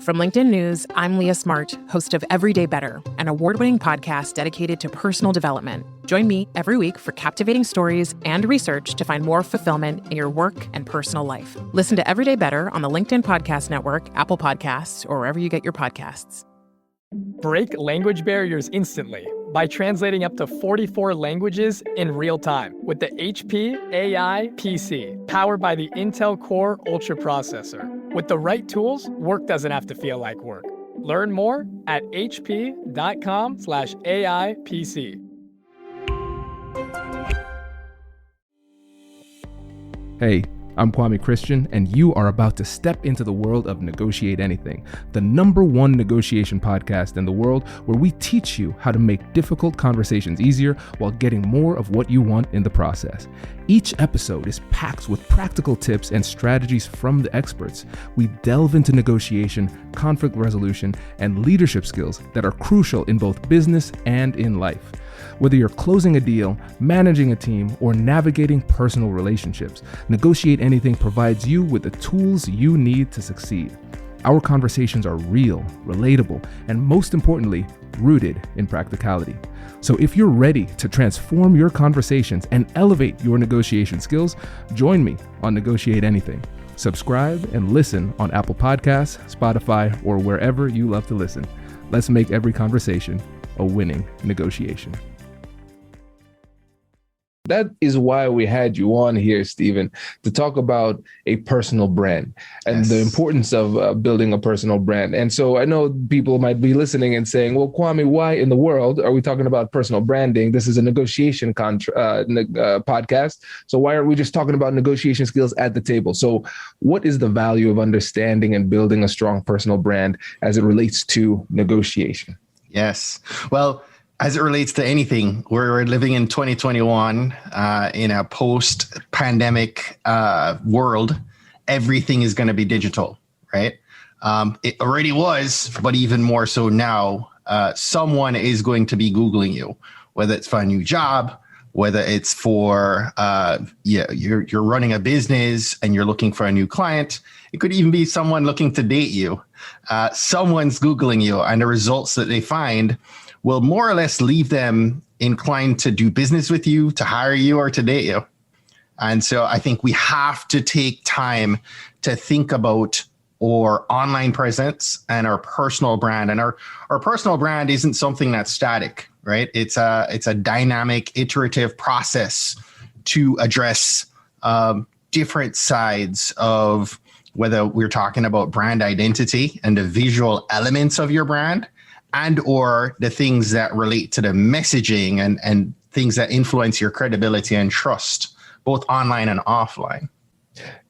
From LinkedIn News, I'm Leah Smart, host of Everyday Better, an award-winning podcast dedicated to personal development. Join me every week for captivating stories and research to find more fulfillment in your work and personal life. Listen to Everyday Better on the LinkedIn Podcast Network, Apple Podcasts, or wherever you get your podcasts. Break language barriers instantly by translating up to 44 languages in real time with the HP AI PC, powered by the Intel Core Ultra processor. With the right tools, work doesn't have to feel like work. Learn more at hp.com/AI PC. Hey, I'm Kwame Christian, and you are about to step into the world of Negotiate Anything, the #1 negotiation podcast in the world, where we teach you how to make difficult conversations easier while getting more of what you want in the process. Each episode is packed with practical tips and strategies from the experts. We delve into negotiation, conflict resolution, and leadership skills that are crucial in both business and in life. Whether you're closing a deal, managing a team, or navigating personal relationships, Negotiate Anything provides you with the tools you need to succeed. Our conversations are real, relatable, and most importantly, rooted in practicality. So if you're ready to transform your conversations and elevate your negotiation skills, join me on Negotiate Anything. Subscribe and listen on Apple Podcasts, Spotify, or wherever you love to listen. Let's make every conversation a winning negotiation. That is why we had you on here, Stephen, to talk about a personal brand and the importance of building a personal brand. And so I know people might be listening and saying, well, Kwame, why in the world are we talking about personal branding? This is a negotiation podcast. So why aren't we just talking about negotiation skills at the table? So what is the value of understanding and building a strong personal brand as it relates to negotiation? Yes. Well, as it relates to anything, we're living in 2021 in a post-pandemic world. Everything is going to be digital, right? It already was, but even more so now. Someone is going to be Googling you, whether it's for a new job, whether it's for you're running a business and you're looking for a new client. It could even be someone looking to date you. Someone's Googling you, and the results that they find will more or less leave them inclined to do business with you, to hire you, or to date you. And so I think we have to take time to think about our online presence and our personal brand. And our personal brand isn't something that's static, right? It's a dynamic, iterative process to address different sides of whether we're talking about brand identity and the visual elements of your brand, and or the things that relate to the messaging and things that influence your credibility and trust, both online and offline.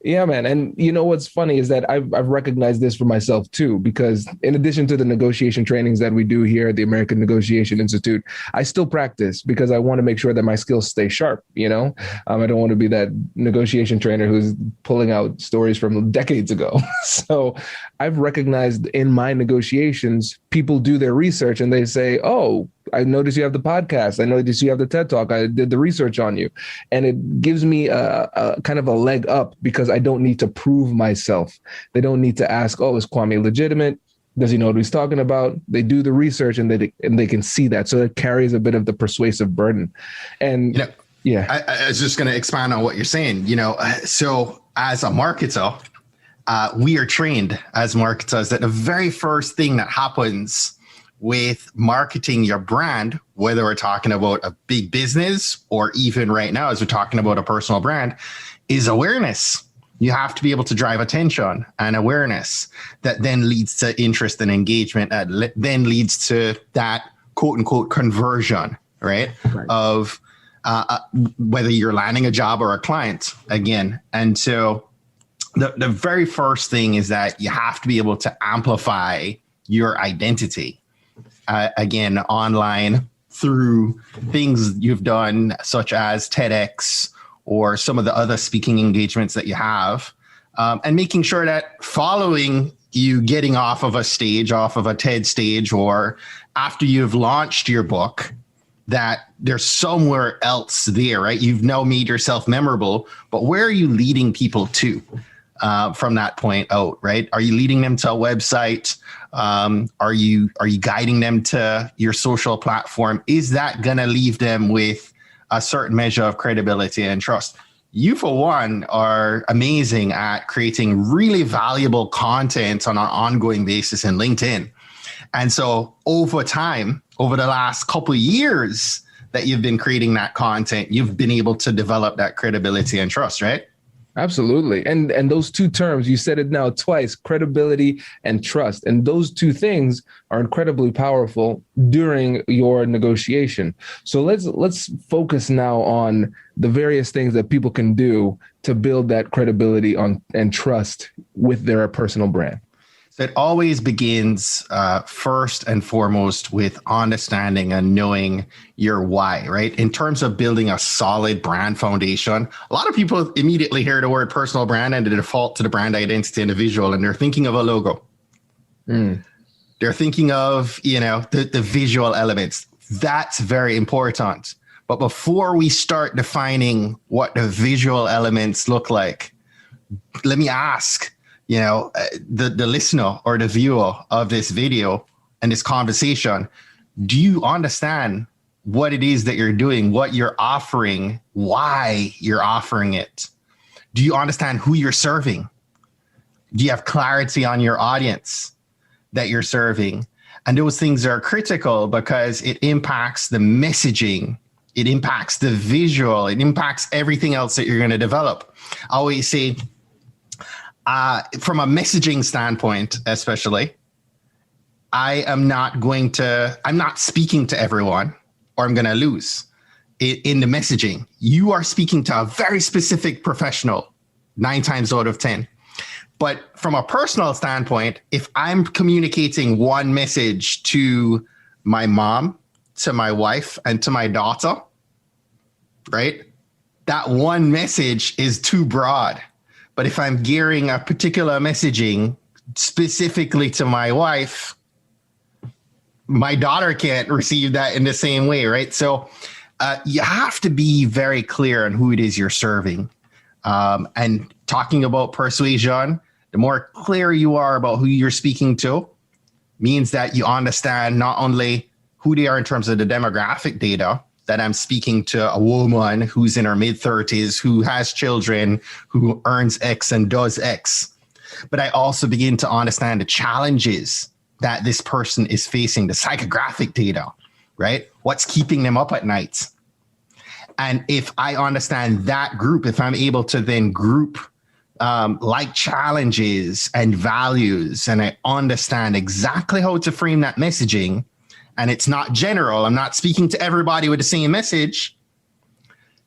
Yeah, man. And you know, what's funny is that I've recognized this for myself too, because in addition to the negotiation trainings that we do here at the American Negotiation Institute, I still practice because I want to make sure that my skills stay sharp. You know, I don't want to be that negotiation trainer who's pulling out stories from decades ago. So I've recognized in my negotiations, people do their research and they say, oh, I noticed you have the podcast. I noticed you have the TED Talk. I did the research on you. And it gives me a kind of a leg up because I don't need to prove myself. They don't need to ask, oh, is Kwame legitimate? Does he know what he's talking about? They do the research and they can see that. So it carries a bit of the persuasive burden. And I was just going to expand on what you're saying. So as a marketer, we are trained as marketers that the very first thing that happens with marketing your brand, whether we're talking about a big business or even right now, as we're talking about a personal brand, is awareness. You have to be able to drive attention and awareness that then leads to interest and engagement, that then leads to that quote unquote conversion, right? Of whether you're landing a job or a client again. And so the very first thing is that you have to be able to amplify your identity. Again, online through things you've done, such as TEDx or some of the other speaking engagements that you have, and making sure that following you getting off of a stage, off of a TED stage, or after you've launched your book, that there's somewhere else there, right? You've now made yourself memorable, but where are you leading people to? from that point out, right? Are you leading them to a website? Are you guiding them to your social platform? Is that going to leave them with a certain measure of credibility and trust? You, for one, are amazing at creating really valuable content on an ongoing basis in LinkedIn. And so over time, over the last couple of years that you've been creating that content, you've been able to develop that credibility and trust, right? Absolutely. And those two terms, you said it now twice, credibility and trust. And those two things are incredibly powerful during your negotiation. So let's focus now on the various things that people can do to build that credibility on and trust with their personal brand. So it always begins first and foremost with understanding and knowing your why, right? In terms of building a solid brand foundation, a lot of people immediately hear the word personal brand and they default to the brand identity and the visual, and they're thinking of a logo. They're thinking of, the visual elements. That's very important. But before we start defining what the visual elements look like, let me ask, the listener or the viewer of this video and this conversation, do you understand what it is that you're doing, what you're offering, why you're offering it? Do you understand who you're serving? Do you have clarity on your audience that you're serving? And those things are critical because it impacts the messaging, it impacts the visual, it impacts everything else that you're going to develop. I always say, from a messaging standpoint, especially, I'm not speaking to everyone or I'm going to lose in the messaging. You are speaking to a very specific professional 9 times out of 10. But from a personal standpoint, if I'm communicating one message to my mom, to my wife, and to my daughter, right? That one message is too broad. But if I'm gearing a particular messaging specifically to my wife, my daughter can't receive that in the same way, right? So you have to be very clear on who it is you're serving. And talking about persuasion, the more clear you are about who you're speaking to means that you understand not only who they are in terms of the demographic data, that I'm speaking to a woman who's in her mid-30s, who has children, who earns X and does X. But I also begin to understand the challenges that this person is facing, the psychographic data, right? What's keeping them up at night? And if I understand that group, if I'm able to then group like challenges and values, and I understand exactly how to frame that messaging, and it's not general, I'm not speaking to everybody with the same message.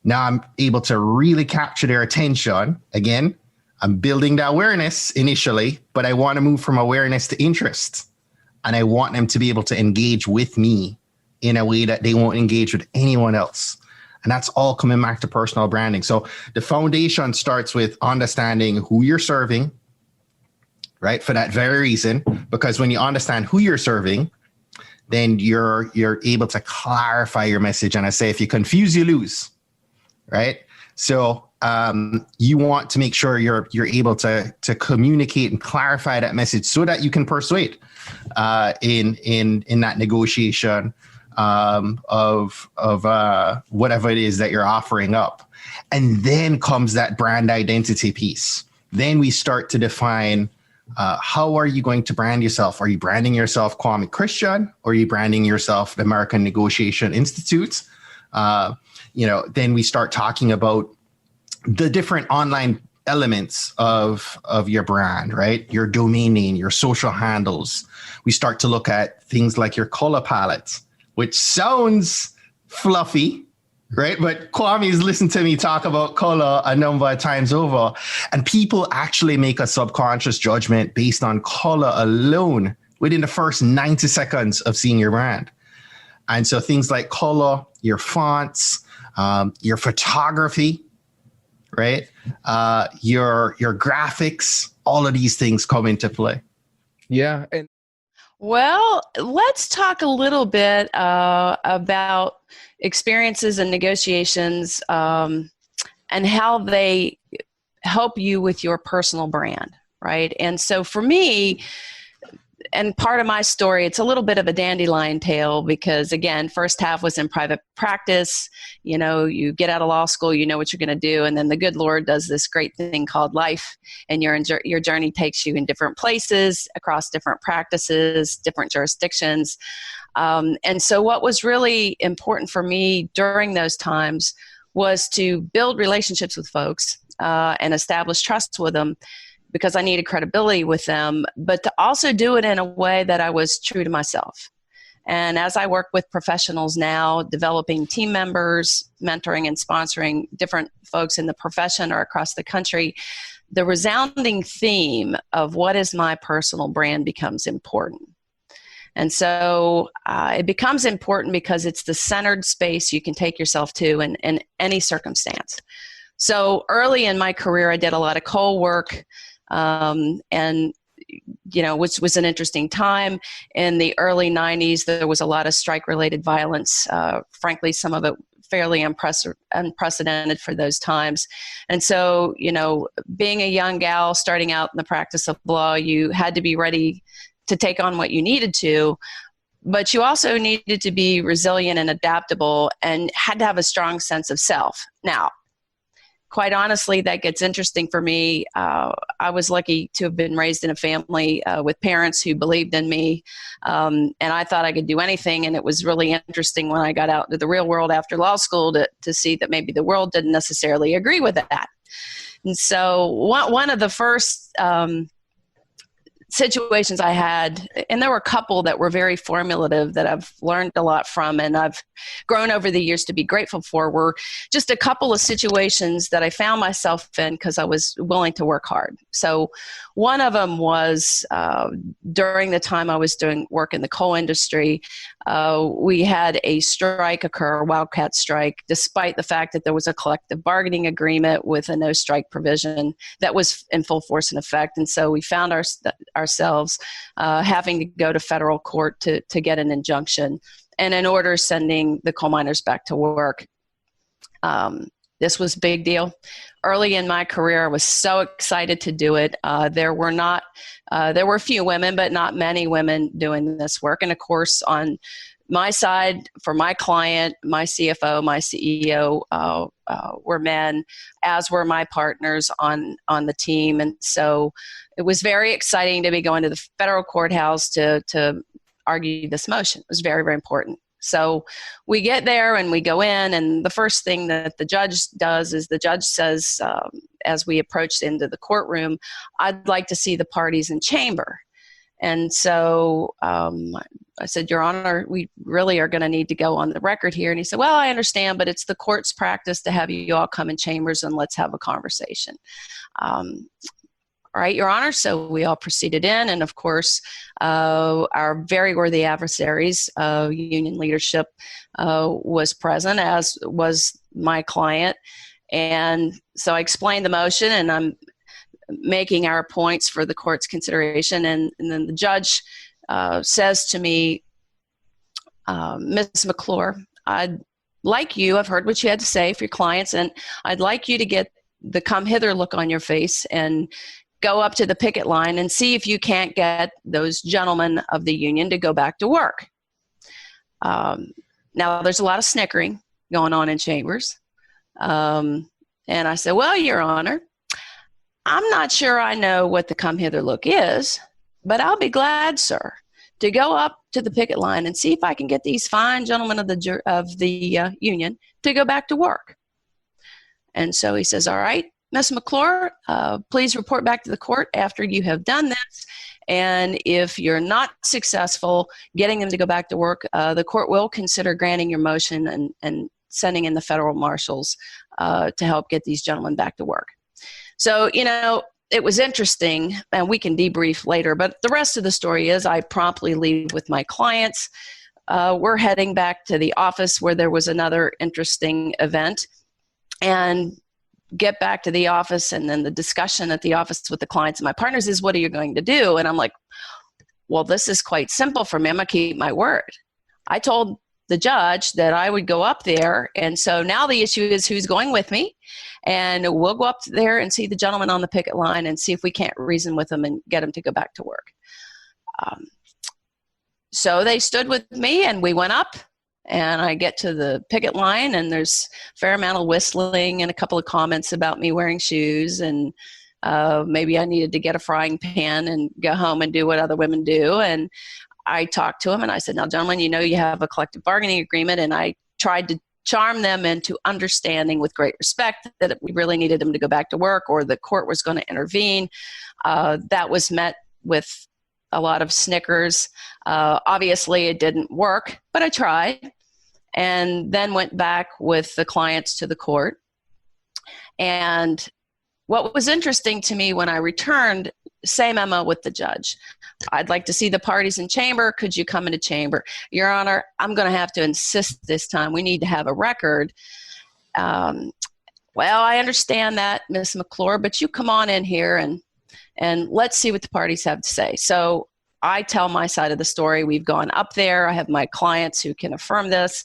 Now I'm able to really capture their attention. Again, I'm building the awareness initially, but I want to move from awareness to interest. And I want them to be able to engage with me in a way that they won't engage with anyone else. And that's all coming back to personal branding. So the foundation starts with understanding who you're serving, right? For that very reason, because when you understand who you're serving, then you're able to clarify your message. And I say, if you confuse, you lose, right? So you want to make sure you're able to communicate and clarify that message so that you can persuade in that negotiation of whatever it is that you're offering up. And then comes that brand identity piece. Then we start to define, how are you going to brand yourself? Are you branding yourself Kwame Christian? Or are you branding yourself the American Negotiation Institute? Then we start talking about the different online elements of your brand, right? Your domain name, your social handles. We start to look at things like your color palette, which sounds fluffy, right? But Kwame's listened to me talk about color a number of times over, and people actually make a subconscious judgment based on color alone within the first 90 seconds of seeing your brand. And so things like color, your fonts, your photography, right? Your graphics, all of these things come into play. Yeah. And well, let's talk a little bit about experiences and negotiations and how they help you with your personal brand, right? And so for me, and part of my story, it's a little bit of a dandelion tale because, again, first half was in private practice. You get out of law school, you know what you're going to do, and then the good Lord does this great thing called life, and your journey takes you in different places, across different practices, different jurisdictions. And so what was really important for me during those times was to build relationships with folks and establish trust with them, because I needed credibility with them, but to also do it in a way that I was true to myself. And as I work with professionals now, developing team members, mentoring and sponsoring different folks in the profession or across the country, the resounding theme of what is my personal brand becomes important. And so it becomes important because it's the centered space you can take yourself to in any circumstance. So early in my career, I did a lot of coal work, which was an interesting time. In the early 90s, there was a lot of strike-related violence, frankly, some of it fairly unprecedented for those times. And so, being a young gal starting out in the practice of law, you had to be ready to take on what you needed to, but you also needed to be resilient and adaptable and had to have a strong sense of self. Now, quite honestly, that gets interesting for me. I was lucky to have been raised in a family with parents who believed in me, and I thought I could do anything. And it was really interesting when I got out into the real world after law school to see that maybe the world didn't necessarily agree with that. And so one of the first situations I had, and there were a couple that were very formulative that I've learned a lot from and I've grown over the years to be grateful for, were just a couple of situations that I found myself in because I was willing to work hard. So one of them was during the time I was doing work in the coal industry, we had a strike occur, a wildcat strike, despite the fact that there was a collective bargaining agreement with a no strike provision that was in full force and effect. And so we found ourselves having to go to federal court to get an injunction, and in order sending the coal miners back to work. This was a big deal. Early in my career, I was so excited to do it. There were a few women, but not many women doing this work. And of course, on my side, for my client, my CFO, my CEO were men, as were my partners on the team. And so it was very exciting to be going to the federal courthouse to argue this motion. It was very, very important. So we get there and we go in, and the first thing that the judge does is the judge says, as we approach into the courtroom, I'd like to see the parties in chamber. And so I said, Your Honor, we really are going to need to go on the record here. And he said, well, I understand, but it's the court's practice to have you all come in chambers and let's have a conversation. All right, Your Honor. So we all proceeded in, and of course, our very worthy adversaries, union leadership, was present, as was my client. And so I explained the motion, and I'm making our points for the court's consideration. And then the judge says to me, Ms. McClure, I've heard what you had to say for your clients, and I'd like you to get the come hither look on your face and go up to the picket line and see if you can't get those gentlemen of the union to go back to work. Now, there's a lot of snickering going on in chambers. And I said, well, Your Honor, I'm not sure I know what the come hither look is, but I'll be glad, sir, to go up to the picket line and see if I can get these fine gentlemen of the union to go back to work. And so he says, all right, Ms. McClure, please report back to the court after you have done this. And if you're not successful getting them to go back to work, the court will consider granting your motion and sending in the federal marshals to help get these gentlemen back to work. So, it was interesting, and we can debrief later, but the rest of the story is I promptly leave with my clients. We're heading back to the office where there was another interesting event, and get back to the office, and then the discussion at the office with the clients and my partners is, what are you going to do? And I'm like, well, this is quite simple for me. I'm going to keep my word. I told the judge that I would go up there. And so now the issue is who's going with me. And we'll go up there and see the gentleman on the picket line and see if we can't reason with him and get him to go back to work. So they stood with me and we went up, and I get to the picket line and there's a fair amount of whistling and a couple of comments about me wearing shoes, and maybe I needed to get a frying pan and go home and do what other women do. And I talked to him and I said, now, gentlemen, you have a collective bargaining agreement. And I tried to charm them into understanding with great respect that we really needed him to go back to work or the court was going to intervene. That was met with a lot of snickers. Obviously, it didn't work, but I tried, and then went back with the clients to the court. And what was interesting to me when I returned, same memo with the judge. I'd like to see the parties in chamber. Could you come into chamber? Your Honor, I'm going to have to insist this time. We need to have a record. Well, I understand that, Ms. McClure, but you come on in here and let's see what the parties have to say. So I tell my side of the story. We've gone up there. I have my clients who can affirm this.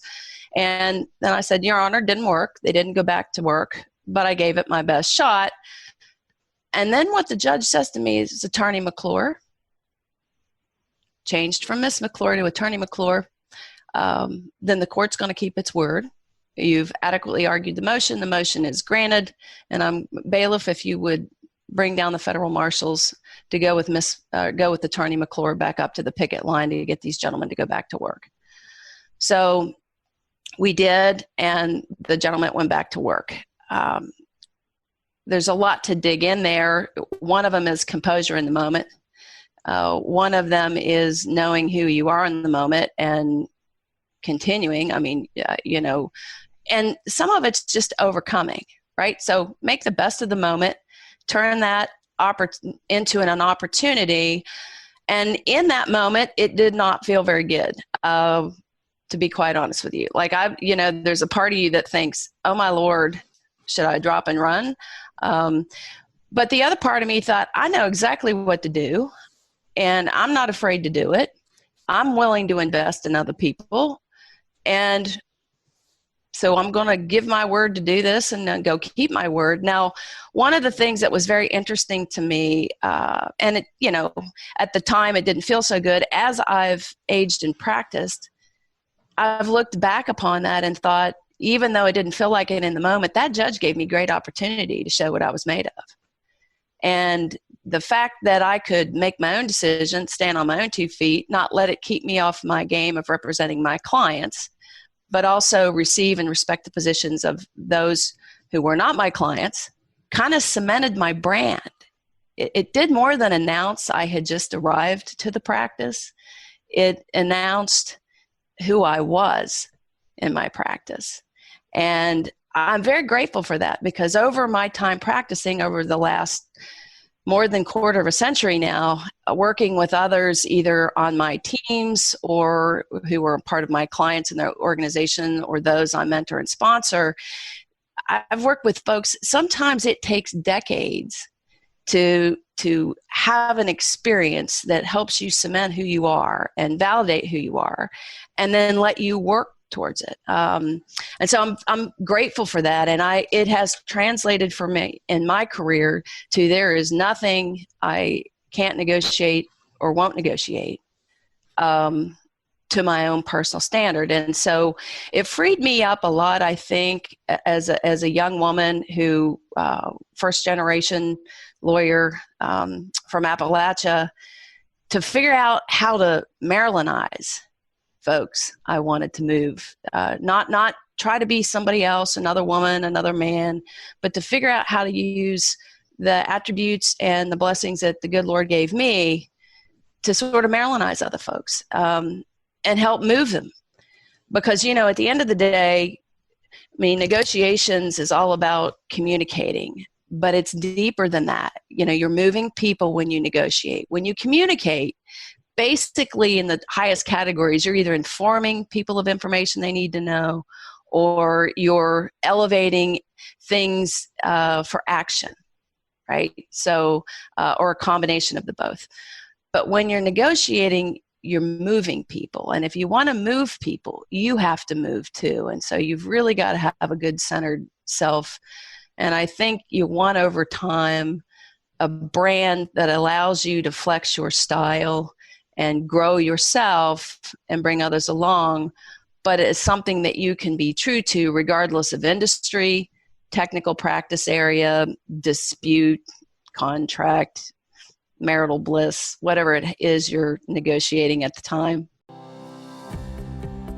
And then I said, Your Honor, didn't work. They didn't go back to work, but I gave it my best shot. And then what the judge says to me is, Attorney McClure, changed from Miss McClure to Attorney McClure, then the court's going to keep its word. You've adequately argued the motion. The motion is granted. And bailiff, if you would bring down the federal marshals to go with Attorney McClure back up to the picket line to get these gentlemen to go back to work. So we did, and the gentleman went back to work. There's a lot to dig in there. One of them is composure in the moment. One of them is knowing who you are in the moment and continuing. And some of it's just overcoming, right? So make the best of the moment, turn that into an opportunity. And in that moment, it did not feel very good, to be quite honest with you. Like there's a part of you that thinks, oh my Lord, should I drop and run? But the other part of me thought, I know exactly what to do, and I'm not afraid to do it. I'm willing to invest in other people. And so I'm going to give my word to do this and then go keep my word. Now, one of the things that was very interesting to me, and at the time it didn't feel so good, as I've aged and practiced, I've looked back upon that and thought, even though it didn't feel like it in the moment, that judge gave me great opportunity to show what I was made of. And the fact that I could make my own decision, stand on my own 2 feet, not let it keep me off my game of representing my clients, but also receive and respect the positions of those who were not my clients, kind of cemented my brand. It did more than announce I had just arrived to the practice. It announced who I was in my practice. And I'm very grateful for that, because over my time practicing over the last more than quarter of a century now, working with others either on my teams or who were part of my clients in their organization or those I mentor and sponsor, I've worked with folks. Sometimes it takes decades to have an experience that helps you cement who you are and validate who you are, and then let you work towards it. And so I'm grateful for that. And it has translated for me in my career to, there is nothing I can't negotiate or won't negotiate, to my own personal standard. And so it freed me up a lot, I think, as a young woman who, first generation lawyer, from Appalachia, to figure out how to Marylandize folks. I wanted to move, not try to be somebody else, another woman, another man, but to figure out how to use the attributes and the blessings that the good Lord gave me to sort of Marylandize other folks, and help move them. Because, at the end of the day, negotiations is all about communicating, but it's deeper than that. You're moving people when you negotiate. When you communicate, basically in the highest categories, you're either informing people of information they need to know, or you're elevating things for action, right? So, or a combination of the both. But when you're negotiating, you're moving people. And if you want to move people, you have to move too. And so you've really got to have a good centered self. And I think you want over time a brand that allows you to flex your style and grow yourself and bring others along, but it's something that you can be true to regardless of industry, technical practice area, dispute, contract, marital bliss, whatever it is you're negotiating at the time.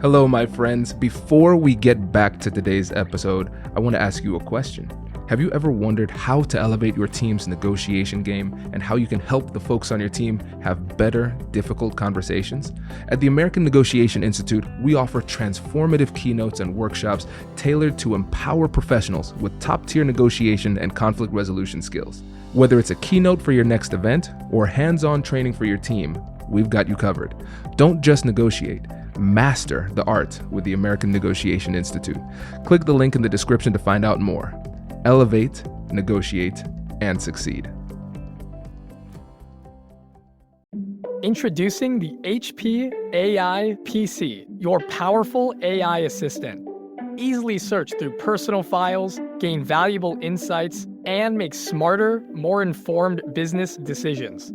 Hello, my friends. Before we get back to today's episode, I want to ask you a question. Have you ever wondered how to elevate your team's negotiation game and how you can help the folks on your team have better, difficult conversations? At the American Negotiation Institute, we offer transformative keynotes and workshops tailored to empower professionals with top-tier negotiation and conflict resolution skills. Whether it's a keynote for your next event or hands-on training for your team, we've got you covered. Don't just negotiate. Master the art with the American Negotiation Institute. Click the link in the description to find out more. Elevate, negotiate, and succeed. Introducing the HP AI PC, your powerful AI assistant. Easily search through personal files, gain valuable insights, and make smarter, more informed business decisions.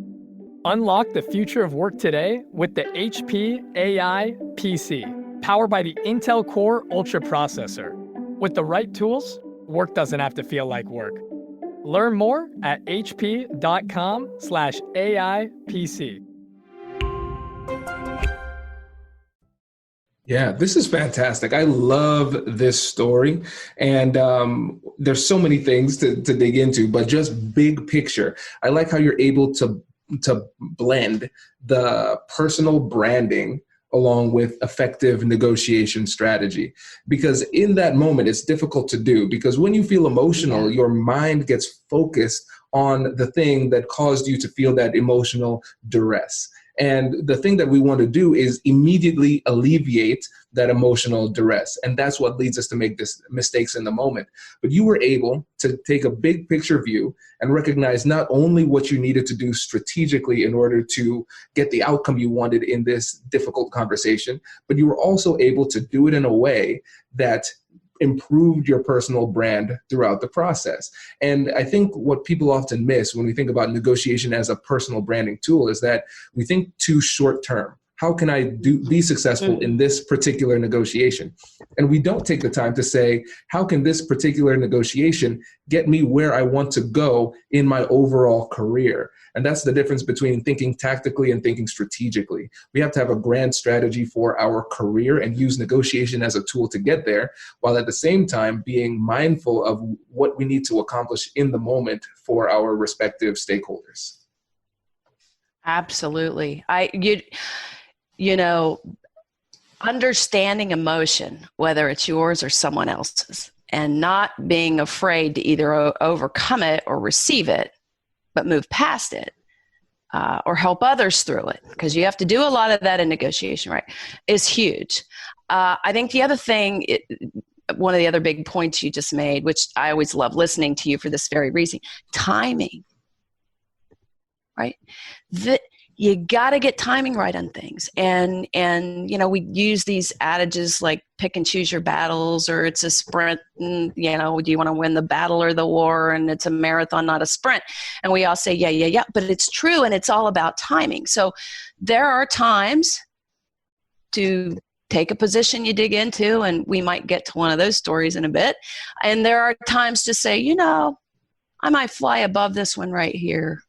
Unlock the future of work today with the HP AI PC, powered by the Intel Core Ultra processor. With the right tools, work doesn't have to feel like work. Learn more at hp.com/AIPC. Yeah, this is fantastic. I love this story. And there's so many things to dig into, but just big picture. I like how you're able to blend the personal branding along with effective negotiation strategy. Because in that moment, it's difficult to do, because when you feel emotional, your mind gets focused on the thing that caused you to feel that emotional duress. And the thing that we want to do is immediately alleviate that emotional duress. And that's what leads us to make this mistakes in the moment. But you were able to take a big picture view and recognize not only what you needed to do strategically in order to get the outcome you wanted in this difficult conversation, but you were also able to do it in a way that improved your personal brand throughout the process. And I think what people often miss when we think about negotiation as a personal branding tool is that we think too short term. How can I be successful in this particular negotiation? And we don't take the time to say, how can this particular negotiation get me where I want to go in my overall career? And that's the difference between thinking tactically and thinking strategically. We have to have a grand strategy for our career and use negotiation as a tool to get there, while at the same time being mindful of what we need to accomplish in the moment for our respective stakeholders. Absolutely. Understanding emotion, whether it's yours or someone else's, and not being afraid to either overcome it or receive it, but move past it, or help others through it, because you have to do a lot of that in negotiation, right, is huge. I think the other thing, one of the other big points you just made, which I always love listening to you for this very reason, timing, right? You got to get timing right on things. And we use these adages like pick and choose your battles, or it's a sprint, and, do you want to win the battle or the war? And it's a marathon, not a sprint. And we all say, yeah, but it's true. And it's all about timing. So there are times to take a position you dig into, and we might get to one of those stories in a bit. And there are times to say, I might fly above this one right here,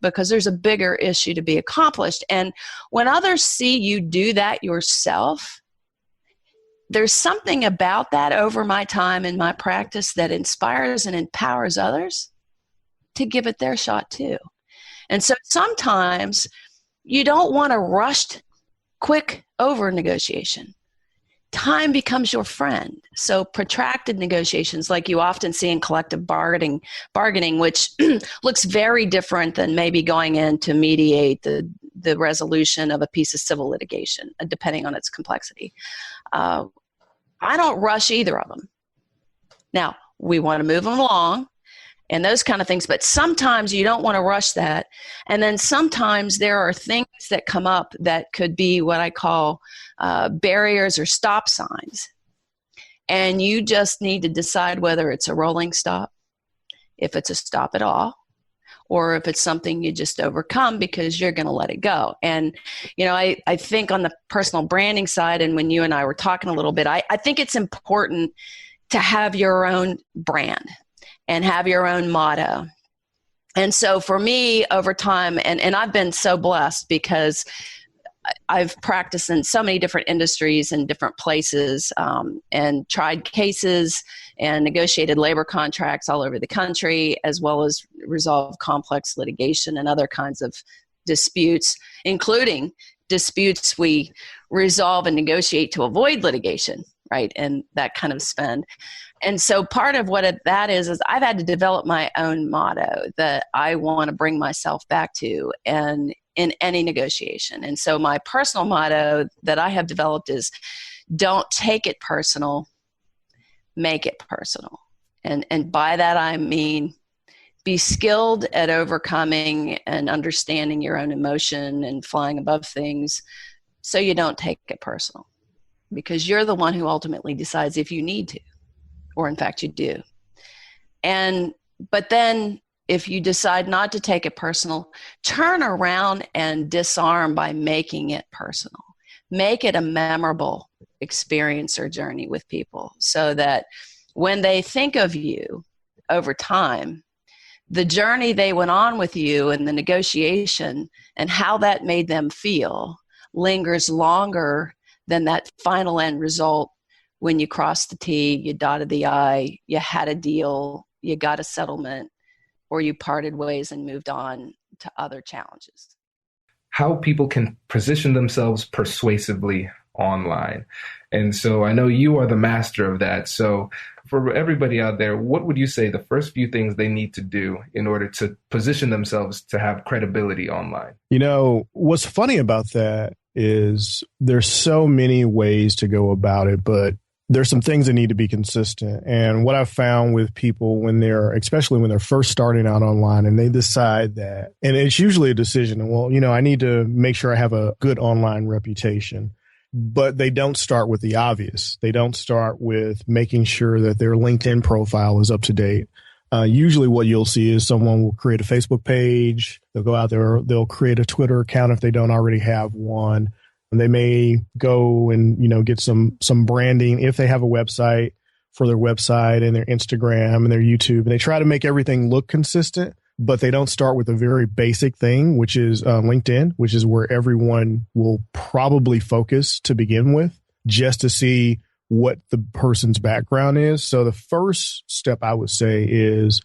because there's a bigger issue to be accomplished. And when others see you do that yourself, there's something about that over my time in my practice that inspires and empowers others to give it their shot too. And so sometimes you don't want to rush quick over negotiation. Time becomes your friend. So protracted negotiations, like you often see in collective bargaining, which looks very different than maybe going in to mediate the resolution of a piece of civil litigation, depending on its complexity. I don't rush either of them. Now, we want to move them along, and those kind of things. But sometimes you don't want to rush that. And then sometimes there are things that come up that could be what I call barriers or stop signs. And you just need to decide whether it's a rolling stop, if it's a stop at all, or if it's something you just overcome because you're going to let it go. And, I think on the personal branding side, and when you and I were talking a little bit, I think it's important to have your own brand and have your own motto. And so for me over time, and I've been so blessed because I've practiced in so many different industries and different places, and tried cases and negotiated labor contracts all over the country, as well as resolved complex litigation and other kinds of disputes, including disputes we resolve and negotiate to avoid litigation, right? And that kind of spend. And so part of what that is I've had to develop my own motto that I want to bring myself back to and in any negotiation. And so my personal motto that I have developed is don't take it personal, make it personal. And by that I mean be skilled at overcoming and understanding your own emotion and flying above things so you don't take it personal, because you're the one who ultimately decides if you need to, or in fact you do. But then if you decide not to take it personal, turn around and disarm by making it personal. Make it a memorable experience or journey with people so that when they think of you over time, the journey they went on with you and the negotiation and how that made them feel lingers longer than that final end result when you crossed the T, you dotted the I, you had a deal, you got a settlement, or you parted ways and moved on to other challenges. How people can position themselves persuasively online. And so I know you are the master of that. So for everybody out there, what would you say the first few things they need to do in order to position themselves to have credibility online? What's funny about that is there's so many ways to go about it, but there's some things that need to be consistent. And what I've found with people especially when they're first starting out online and they decide that, and it's usually a decision, well, I need to make sure I have a good online reputation, but they don't start with the obvious. They don't start with making sure that their LinkedIn profile is up to date. Usually what you'll see is someone will create a Facebook page. They'll go out there, they'll create a Twitter account if they don't already have one. And they may go and, get some branding if they have a website for their website and their Instagram and their YouTube. And they try to make everything look consistent, but they don't start with a very basic thing, which is LinkedIn, which is where everyone will probably focus to begin with, just to see what the person's background is. So the first step I would say is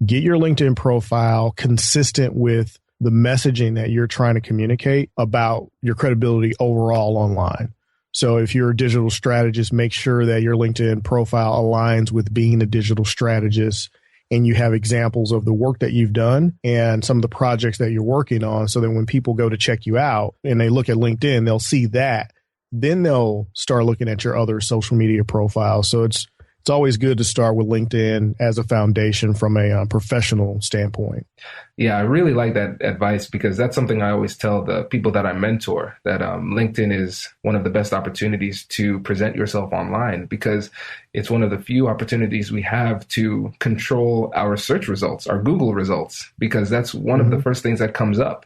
get your LinkedIn profile consistent with the messaging that you're trying to communicate about your credibility overall online. So if you're a digital strategist, make sure that your LinkedIn profile aligns with being a digital strategist and you have examples of the work that you've done and some of the projects that you're working on, so that when people go to check you out and they look at LinkedIn, they'll see that. Then they'll start looking at your other social media profiles. So it's always good to start with LinkedIn as a foundation from a professional standpoint. Yeah, I really like that advice, because that's something I always tell the people that I mentor, that LinkedIn is one of the best opportunities to present yourself online, because it's one of the few opportunities we have to control our search results, our Google results, because that's one of the first things that comes up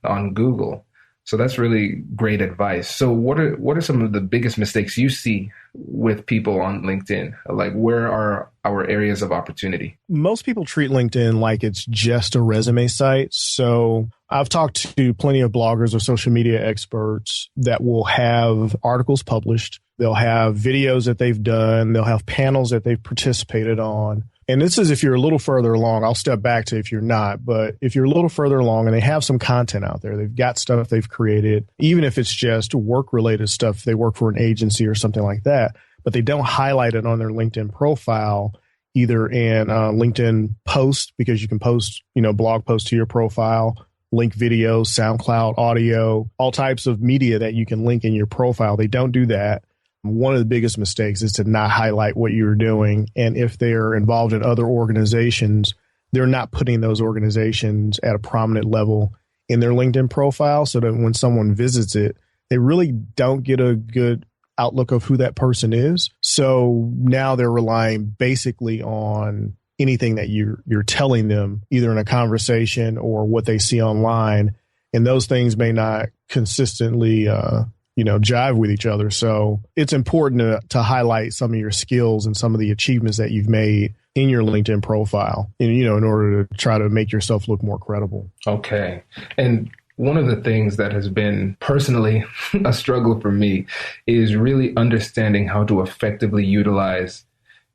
on Google. So that's really great advice. So what are some of the biggest mistakes you see with people on LinkedIn? Like, where are our areas of opportunity? Most people treat LinkedIn like it's just a resume site. So I've talked to plenty of bloggers or social media experts that will have articles published. They'll have videos that they've done. They'll have panels that they've participated on. And this is if you're a little further along. I'll step back to if you're not. But if you're a little further along and they have some content out there, they've got stuff they've created, even if it's just work-related stuff, they work for an agency or something like that, but they don't highlight it on their LinkedIn profile, either in LinkedIn post, because you can post, blog posts to your profile, link videos, SoundCloud, audio, all types of media that you can link in your profile. They don't do that. One of the biggest mistakes is to not highlight what you're doing. And if they're involved in other organizations, they're not putting those organizations at a prominent level in their LinkedIn profile, so that when someone visits it, they really don't get a good outlook of who that person is. So now they're relying basically on anything that you're telling them, either in a conversation or what they see online. And those things may not consistently, jive with each other. So it's important to highlight some of your skills and some of the achievements that you've made in your LinkedIn profile, in order to try to make yourself look more credible. Okay. And one of the things that has been personally a struggle for me is really understanding how to effectively utilize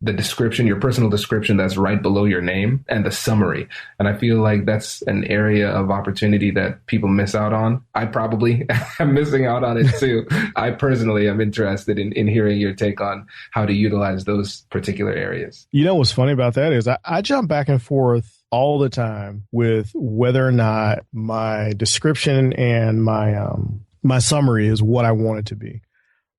the description, your personal description that's right below your name, and the summary. And I feel like that's an area of opportunity that people miss out on. I probably am missing out on it too. I personally am interested in hearing your take on how to utilize those particular areas. You know what's funny about that is I jump back and forth all the time with whether or not my description and my summary is what I want it to be.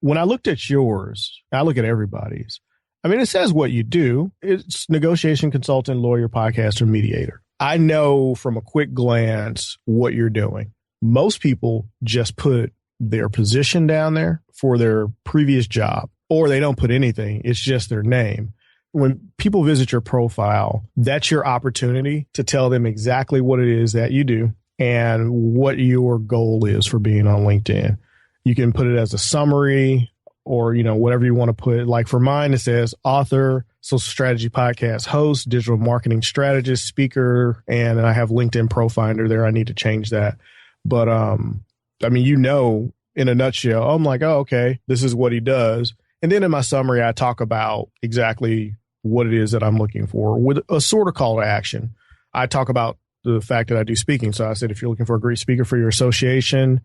When I looked at yours, I look at everybody's. I mean, it says what you do. It's negotiation consultant, lawyer, podcaster, mediator. I know from a quick glance what you're doing. Most people just put their position down there for their previous job, or they don't put anything. It's just their name. When people visit your profile, that's your opportunity to tell them exactly what it is that you do and what your goal is for being on LinkedIn. You can put it as a summary, or, whatever you want to put. Like for mine, it says author, social strategy podcast host, digital marketing strategist, speaker, and I have LinkedIn Profinder there. I need to change that. But, in a nutshell, I'm like, oh, okay, this is what he does. And then in my summary, I talk about exactly what it is that I'm looking for with a sort of call to action. I talk about the fact that I do speaking. So I said, if you're looking for a great speaker for your association,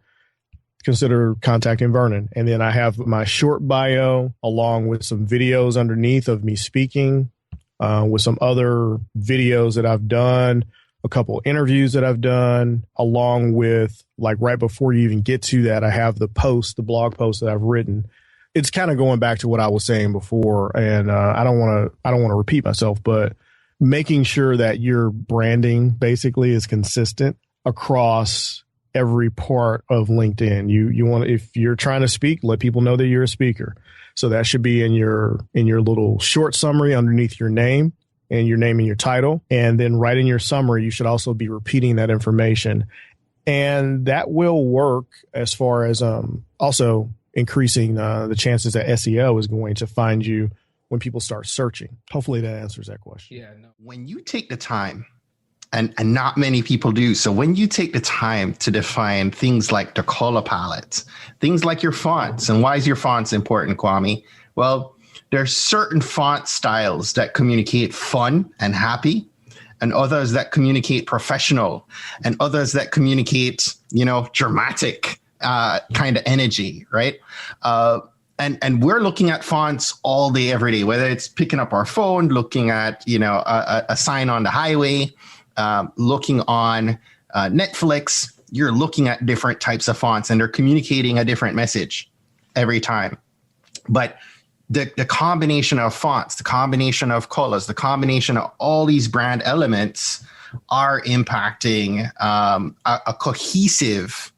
consider contacting Vernon. And then I have my short bio along with some videos underneath of me speaking, with some other videos that I've done, a couple interviews that I've done, along with, like, right before you even get to that, I have the blog post that I've written. It's kind of going back to what I was saying before, and I don't want to repeat myself, but making sure that your branding basically is consistent across every part of LinkedIn. You want to, if you're trying to speak, let people know that you're a speaker. So that should be in your little short summary underneath your name and your title. And then right in your summary, you should also be repeating that information. And that will work as far as also increasing the chances that SEO is going to find you when people start searching. Hopefully that answers that question. Yeah. No. When you take the time, and not many people do. So when you take the time to define things like the color palette, things like your fonts, and why is your fonts important, Kwame? Well, there are certain font styles that communicate fun and happy, and others that communicate professional, and others that communicate, dramatic kind of energy, right? And we're looking at fonts all day, every day, whether it's picking up our phone, looking at, a sign on the highway, looking on Netflix. You're looking at different types of fonts, and they're communicating a different message every time. But the combination of fonts, the combination of colors, the combination of all these brand elements are impacting a cohesive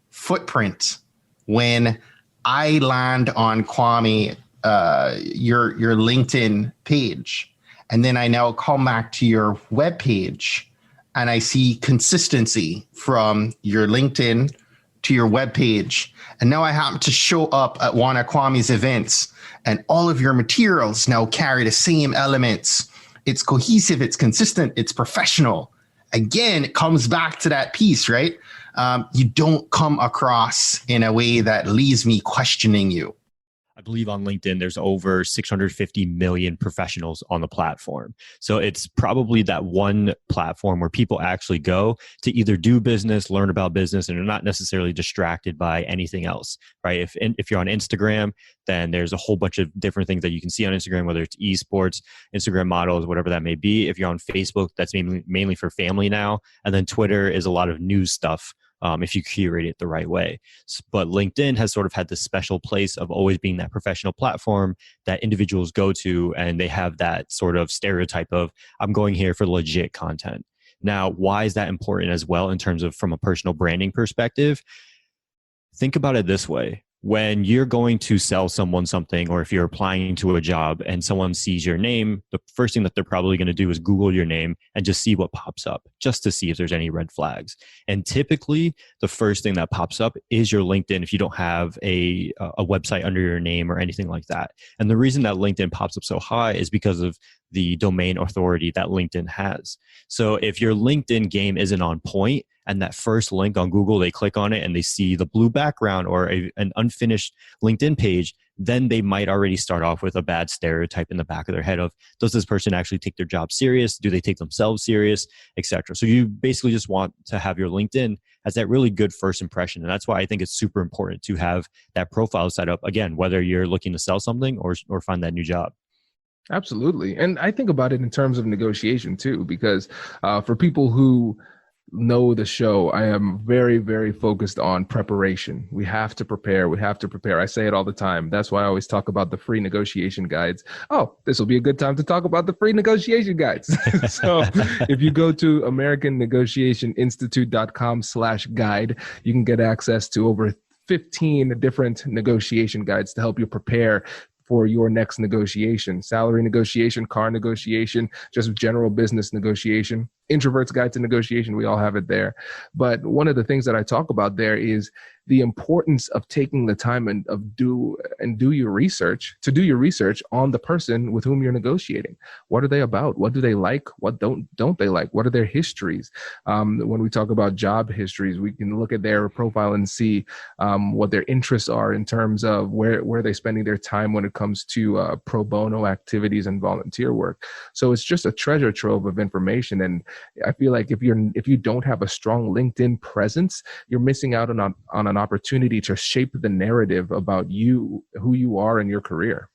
footprint. When I land on Kwame, your LinkedIn page, and then I now come back to your web page and I see consistency from your LinkedIn to your web page. And now I happen to show up at one of Kwame's events, and all of your materials now carry the same elements. It's cohesive, it's consistent, it's professional. Again, it comes back to that piece, right? You don't come across in a way that leaves me questioning you. I believe on LinkedIn, there's over 650 million professionals on the platform. So it's probably that one platform where people actually go to either do business, learn about business, and are not necessarily distracted by anything else, right? If you're on Instagram, then there's a whole bunch of different things that you can see on Instagram, whether it's esports, Instagram models, whatever that may be. If you're on Facebook, that's mainly for family now. And then Twitter is a lot of news stuff if you curate it the right way. But LinkedIn has sort of had this special place of always being that professional platform that individuals go to, and they have that sort of stereotype of, I'm going here for legit content. Now, why is that important as well in terms of from a personal branding perspective? Think about it this way. When you're going to sell someone something, or if you're applying to a job and someone sees your name, the first thing that they're probably going to do is Google your name and just see what pops up, just to see if there's any red flags. And typically, the first thing that pops up is your LinkedIn if you don't have a website under your name or anything like that. And the reason that LinkedIn pops up so high is because of the domain authority that LinkedIn has. So if your LinkedIn game isn't on point, and that first link on Google, they click on it and they see the blue background or an unfinished LinkedIn page, then they might already start off with a bad stereotype in the back of their head of, does this person actually take their job serious? Do they take themselves serious, etc. So you basically just want to have your LinkedIn as that really good first impression. And that's why I think it's super important to have that profile set up, again, whether you're looking to sell something or find that new job. Absolutely. And I think about it in terms of negotiation too, because for people who know the show, I am very, very focused on preparation. We have to prepare. We have to prepare. I say it all the time. That's why I always talk about the free negotiation guides. Oh, this will be a good time to talk about the free negotiation guides. So if you go to AmericanNegotiationInstitute.com/guide, you can get access to over 15 different negotiation guides to help you prepare for your next negotiation: salary negotiation, car negotiation, just general business negotiation, introvert's guide to negotiation. We all have it there. But one of the things that I talk about there is the importance of taking the time and do your research on the person with whom you're negotiating. What are they about? What do they like? What don't they like? What are their histories? When we talk about job histories, we can look at their profile and see what their interests are in terms of where they're spending their time when it comes to pro bono activities and volunteer work. So it's just a treasure trove of information. And I feel like if you don't have a strong LinkedIn presence, you're missing out on an opportunity to shape the narrative about you, who you are in your career.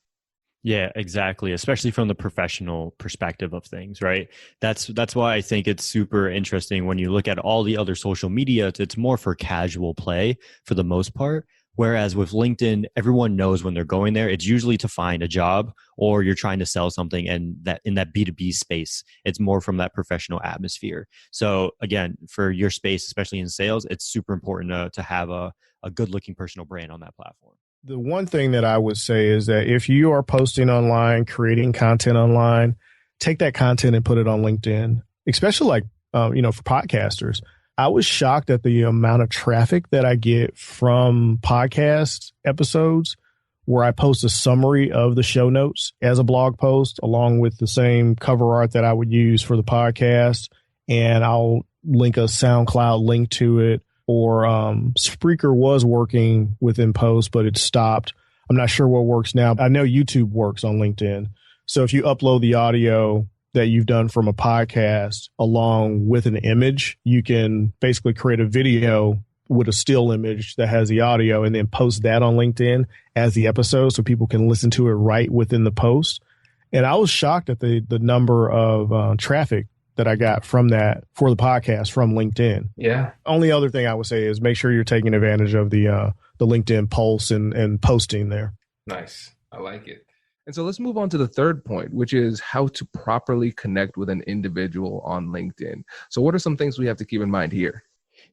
Yeah, exactly. Especially from the professional perspective of things, right? That's why I think it's super interesting when you look at all the other social media. It's more for casual play for the most part. Whereas with LinkedIn, everyone knows when they're going there, it's usually to find a job or you're trying to sell something, and that in that B2B space, it's more from that professional atmosphere. So again, for your space, especially in sales, it's super important to have a good looking personal brand on that platform. The one thing that I would say is that if you are posting online, creating content online, take that content and put it on LinkedIn, especially like, for podcasters. I was shocked at the amount of traffic that I get from podcast episodes where I post a summary of the show notes as a blog post, along with the same cover art that I would use for the podcast. And I'll link a SoundCloud link to it, or Spreaker was working within post, but it stopped. I'm not sure what works now. I know YouTube works on LinkedIn. So if you upload the audio that you've done from a podcast along with an image, you can basically create a video with a still image that has the audio and then post that on LinkedIn as the episode so people can listen to it right within the post. And I was shocked at the number of traffic that I got from that for the podcast from LinkedIn. Yeah. Only other thing I would say is make sure you're taking advantage of the LinkedIn Pulse and posting there. Nice. I like it. And so let's move on to the third point, which is how to properly connect with an individual on LinkedIn. So what are some things we have to keep in mind here?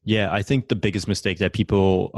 Yeah, I think the biggest mistake that people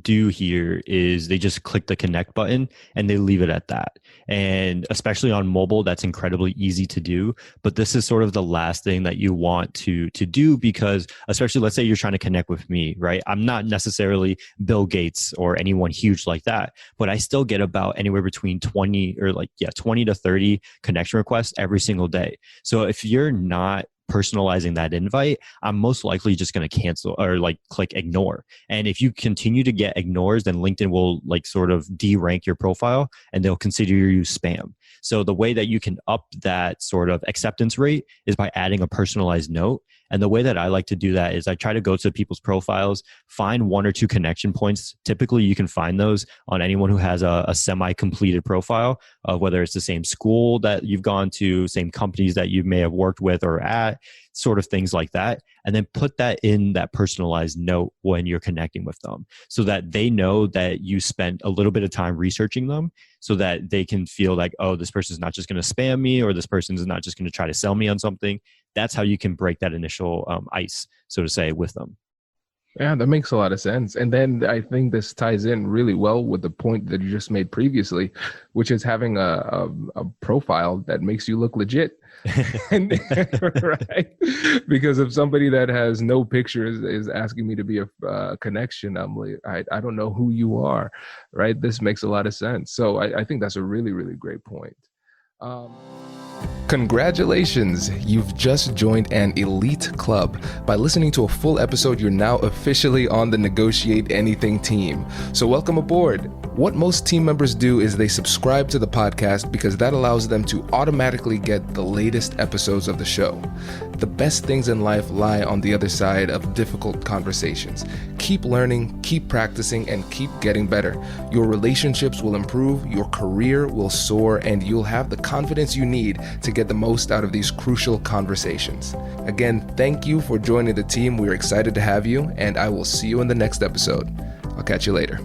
do here is they just click the connect button and they leave it at that. And especially on mobile, that's incredibly easy to do. But this is sort of the last thing that you want to do, because especially let's say you're trying to connect with me, right? I'm not necessarily Bill Gates or anyone huge like that, but I still get about anywhere between 20 to 30 connection requests every single day. So if you're not personalizing that invite, I'm most likely just going to cancel or click ignore. And if you continue to get ignores, then LinkedIn will sort of de-rank your profile and they'll consider you spam. So the way that you can up that sort of acceptance rate is by adding a personalized note. And the way that I like to do that is I try to go to people's profiles, find 1 or 2 connection points. Typically, you can find those on anyone who has a semi-completed profile, of whether it's the same school that you've gone to, same companies that you may have worked with or at, sort of things like that. And then put that in that personalized note when you're connecting with them so that they know that you spent a little bit of time researching them, so that they can feel like, oh, this person's not just going to spam me, or this person is not just going to try to sell me on something. That's how you can break that initial ice, so to say, with them. Yeah, that makes a lot of sense. And then I think this ties in really well with the point that you just made previously, which is having a profile that makes you look legit. And, right? Because if somebody that has no pictures is asking me to be a connection, I'm like, I don't know who you are, right? This makes a lot of sense. So I think that's a really, really great point. Congratulations, you've just joined an elite club. By listening to a full episode, you're now officially on the Negotiate Anything team. So welcome aboard. What most team members do is they subscribe to the podcast because that allows them to automatically get the latest episodes of the show. The best things in life lie on the other side of difficult conversations. Keep learning, keep practicing, and keep getting better. Your relationships will improve, your career will soar, and you'll have the confidence you need to get the most out of these crucial conversations. Again, thank you for joining the team. We're excited to have you, and I will see you in the next episode. I'll catch you later.